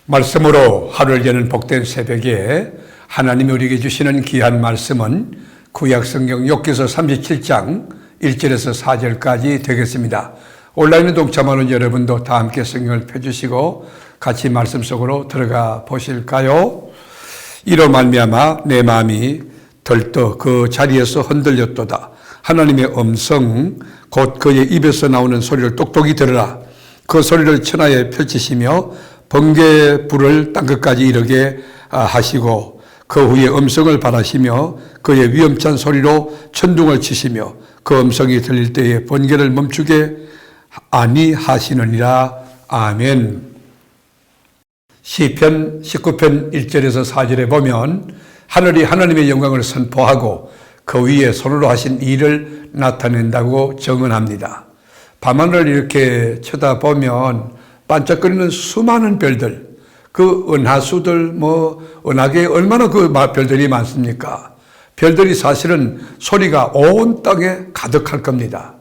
말씀으로 하루를 여는 복된 새벽에 하나님이 우리에게 주시는 귀한 말씀은 구약성경 욥기서 37장 1절에서 4절까지 되겠습니다. 온라인에 동참하는 여러분도 다 함께 성경을 펴주시고 같이 말씀 속으로 들어가 보실까요? 이로 말미암아 내 마음이 들떠 그 자리에서 흔들렸도다. 하나님의 음성 곧 그의 입에서 나오는 소리를 똑똑히 들으라. 그 소리를 천하에 펼치시며 번개불을 땅끝까지 이르게 하시고 그 후에 음성을 발하시며 그의 위험찬 소리로 천둥을 치시며 그 음성이 들릴 때에 번개를 멈추게 아니하시느니라. 아멘. 시편 19편 1절에서 4절에 보면 하늘이 하나님의 영광을 선포하고 그 위에 손으로 하신 일을 나타낸다고 정언합니다. 밤하늘을 이렇게 쳐다보면 반짝거리는 수많은 별들, 그 은하수들, 은하계에 얼마나 그 별들이 많습니까? 별들이 사실은 소리가 온 땅에 가득할 겁니다.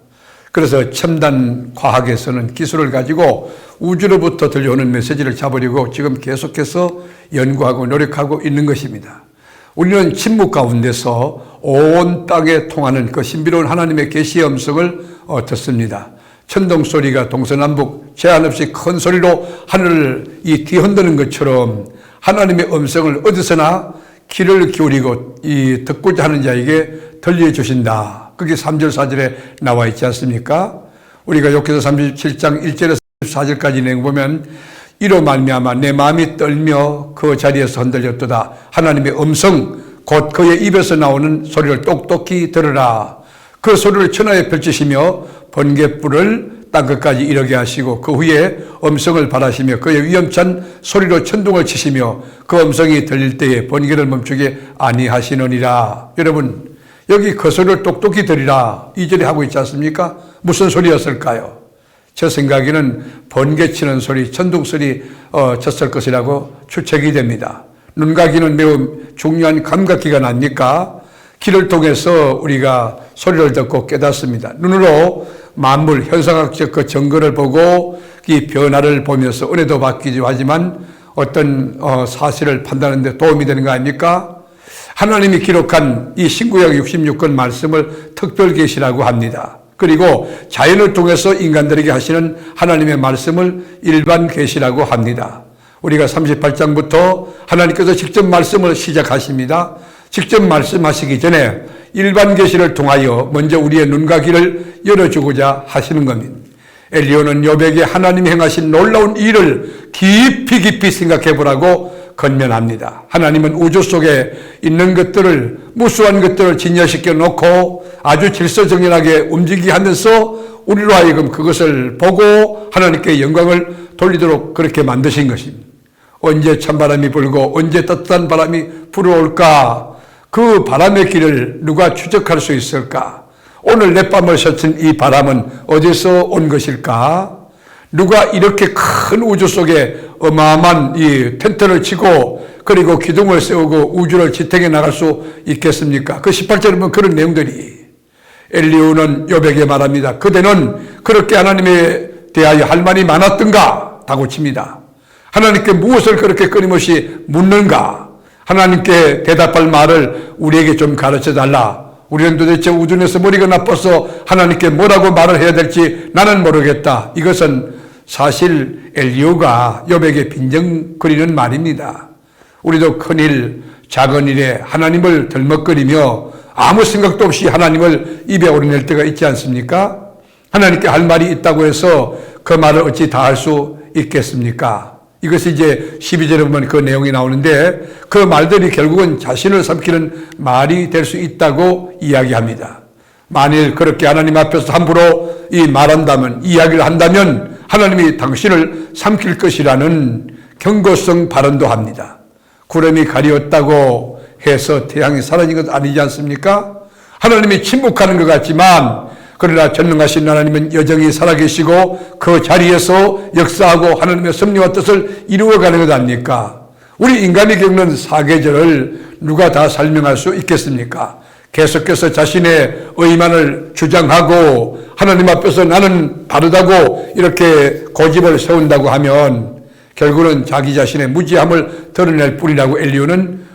그래서 첨단 과학에서는 기술을 가지고 우주로부터 들려오는 메시지를 잡으려고 지금 계속해서 연구하고 노력하고 있는 것입니다. 우리는 침묵 가운데서 온 땅에 통하는 그 신비로운 하나님의 계시의 음성을 듣습니다. 천둥 소리가 동서남북 제한 없이 큰 소리로 하늘을 뒤흔드는 것처럼 하나님의 음성을 어디서나 귀를 기울이고 듣고자 하는 자에게 들려주신다. 그게 3절 4절에 나와 있지 않습니까? 우리가 욥기서 37장 1절에서 4절까지 내용 보면 이로 말미암아 내 마음이 떨며 그 자리에서 흔들렸도다. 하나님의 음성 곧 그의 입에서 나오는 소리를 똑똑히 들으라. 그 소리를 천하에 펼치시며 번개불을 땅끝까지 이르게 하시고 그 후에 음성을 발하시며 그의 위험찬 소리로 천둥을 치시며 그 음성이 들릴 때에 번개를 멈추게 아니하시느니라. 여러분, 여기 그 소리를 똑똑히 들으라 2절에 하고 있지 않습니까? 무슨 소리였을까요? 제 생각에는 번개 치는 소리, 천둥 소리 쳤을 것이라고 추측이 됩니다. 눈각이는 매우 중요한 감각기관 아닙니까? 귀를 통해서 우리가 소리를 듣고 깨닫습니다. 눈으로 만물, 현상학적 그 증거를 보고 이 변화를 보면서 은혜도 받기도 하지만 어떤 사실을 판단하는 데 도움이 되는 거 아닙니까? 하나님이 기록한 이 신구약 66권 말씀을 특별 계시라고 합니다. 그리고 자연을 통해서 인간들에게 하시는 하나님의 말씀을 일반 계시라고 합니다. 우리가 38장부터 하나님께서 직접 말씀을 시작하십니다. 직접 말씀하시기 전에 일반 계시를 통하여 먼저 우리의 눈과 귀를 열어주고자 하시는 겁니다. 엘리야는 욥에게 하나님이 행하신 놀라운 일을 깊이 생각해 보라고 권면합니다. 하나님은 우주 속에 있는 것들을, 무수한 것들을 진열시켜 놓고 아주 질서정연하게 움직이게 하면서 우리로 하여금 그것을 보고 하나님께 영광을 돌리도록 그렇게 만드신 것입니다. 언제 찬바람이 불고 언제 따뜻한 바람이 불어올까? 그 바람의 길을 누가 추적할 수 있을까? 오늘 늦밤을 스친 이 바람은 어디서 온 것일까? 누가 이렇게 큰 우주 속에 어마어마한 이 텐트를 치고 그리고 기둥을 세우고 우주를 지탱해 나갈 수 있겠습니까? 그 18절에 보면 그런 내용들이. 엘리야는 욥에게 말합니다. 그대는 그렇게 하나님에 대하여 할 말이 많았던가? 다고칩니다. 하나님께 무엇을 그렇게 끊임없이 묻는가? 하나님께 대답할 말을 우리에게 좀 가르쳐달라. 우리는 도대체 우둔에서 머리가 나빠서 하나님께 뭐라고 말을 해야 될지 나는 모르겠다. 이것은 사실 엘리야가 욥에게 빈정거리는 말입니다. 우리도 큰일, 작은 일에 하나님을 덜먹거리며 아무 생각도 없이 하나님을 입에 오르낼 때가 있지 않습니까? 하나님께 할 말이 있다고 해서 그 말을 어찌 다 할 수 있겠습니까? 이것이 이제 12절에 보면 그 내용이 나오는데 그 말들이 결국은 자신을 삼키는 말이 될 수 있다고 이야기합니다. 만일 그렇게 하나님 앞에서 함부로 말한다면, 이야기를 한다면 하나님이 당신을 삼킬 것이라는 경고성 발언도 합니다. 구름이 가리웠다고 해서 태양이 사라진 것 아니지 않습니까? 하나님이 침묵하는 것 같지만 그러나 전능하신 하나님은 여전히 살아계시고 그 자리에서 역사하고 하나님의 섭리와 뜻을 이루어가는 것 아닙니까? 우리 인간이 겪는 사계절을 누가 다 설명할 수 있겠습니까? 계속해서 자신의 의만을 주장하고 하나님 앞에서 나는 바르다고 이렇게 고집을 세운다고 하면 결국은 자기 자신의 무지함을 드러낼 뿐이라고 엘리야는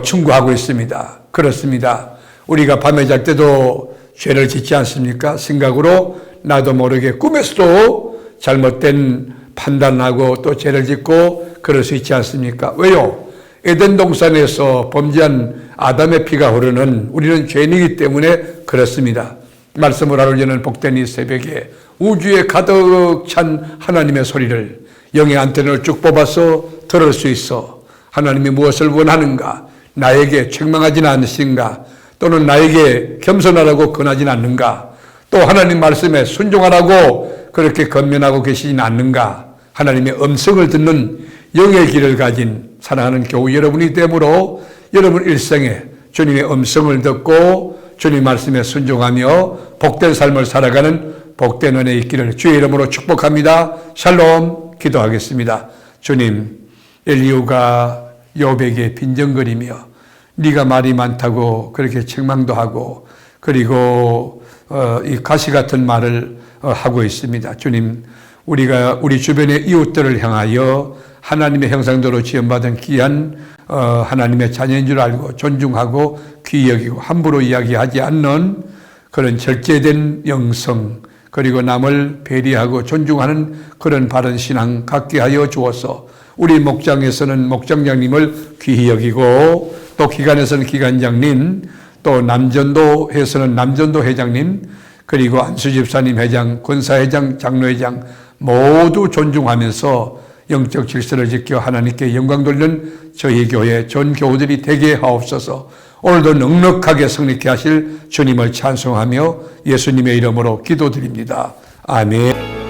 충고하고 있습니다. 그렇습니다. 우리가 밤에 잘 때도 죄를 짓지 않습니까? 생각으로 나도 모르게 꿈에서도 잘못된 판단하고 또 죄를 짓고 그럴 수 있지 않습니까? 왜요? 에덴 동산에서 범죄한 아담의 피가 흐르는 우리는 죄인이기 때문에 그렇습니다. 말씀을 하루 전에 복된 이 새벽에 우주에 가득 찬 하나님의 소리를 영의 안테나를 쭉 뽑아서 들을 수 있어. 하나님이 무엇을 원하는가? 나에게 책망하지는 않으신가? 또는 나에게 겸손하라고 권하진 않는가? 또 하나님 말씀에 순종하라고 그렇게 권면하고 계시진 않는가? 하나님의 음성을 듣는 영의 길을 가진 사랑하는 교우 여러분이 되므로 여러분 일생에 주님의 음성을 듣고 주님 말씀에 순종하며 복된 삶을 살아가는 복된 은혜 있기를 주의 이름으로 축복합니다. 샬롬. 기도하겠습니다. 주님, 엘리야가 욥에게 빈정거리며 네가 말이 많다고 그렇게 책망도 하고 그리고 이 가시 같은 말을 하고 있습니다. 주님, 우리가 우리 주변의 이웃들을 향하여 하나님의 형상대로 지음받은 귀한 하나님의 자녀인 줄 알고 존중하고 귀히 여기고 함부로 이야기하지 않는 그런 절제된 영성 그리고 남을 배려하고 존중하는 그런 바른 신앙 갖게 하여 주어서 우리 목장에서는 목장장님을 귀히 여기고 또 기관에서는 기관장님 또 남전도에서는 남전도 회장님 그리고 안수집사님 회장, 권사회장, 장로회장 모두 존중하면서 영적 질서를 지켜 하나님께 영광 돌리는 저희 교회 전 교우들이 되게 하옵소서. 오늘도 넉넉하게 성립케 하실 주님을 찬송하며 예수님의 이름으로 기도드립니다. 아멘.